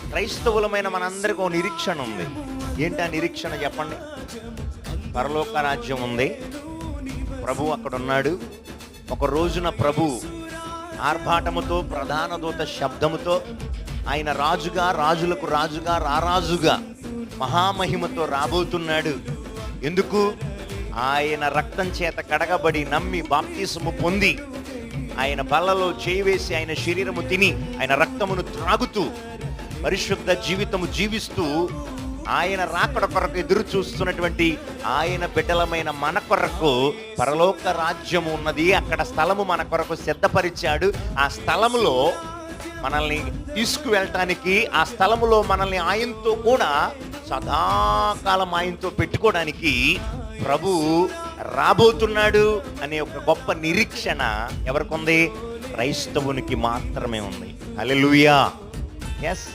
క్రైస్తవులమైన మనందరికీ ఒక నిరీక్షణ ఉంది. ఏంటి ఆ నిరీక్షణ చెప్పండి? పరలోక రాజ్యం ఉంది, ప్రభు అక్కడ ఉన్నాడు. ఒక రోజున ప్రభు ఆర్భాటముతో, ప్రధాన దూత శబ్దముతో, ఆయన రాజుగా, రాజులకు రాజుగా, రారాజుగా మహామహిమతో రాబోతున్నాడు. ఎందుకు? ఆయన రక్తం చేత కడగబడి నమ్మి బాప్తిసము పొంది, ఆయన బల్లలో చేయి వేసి, ఆయన శరీరము తిని, ఆయన రక్తమును త్రాగుతూ పరిశుద్ధ జీవితము జీవిస్తూ ఆయన రాకడ కొరకు ఎదురు చూస్తున్నటువంటి ఆయన బిడ్డలమైన మన కొరకు పరలోక రాజ్యము ఉన్నది. అక్కడ స్థలము మన కొరకు సిద్ధపరిచాడు. ఆ స్థలములో మనల్ని తీసుకువెళ్ళటానికి, ఆ స్థలములో మనల్ని ఆయనతో కూడా సదాకాలం ఆయనతో పెట్టుకోవడానికి ప్రభు రాబోతున్నాడు అనే ఒక గొప్ప నిరీక్షణ ఎవరికి ఉంది? క్రైస్తవునికి మాత్రమే ఉంది. హల్లెలూయా. ఎస్.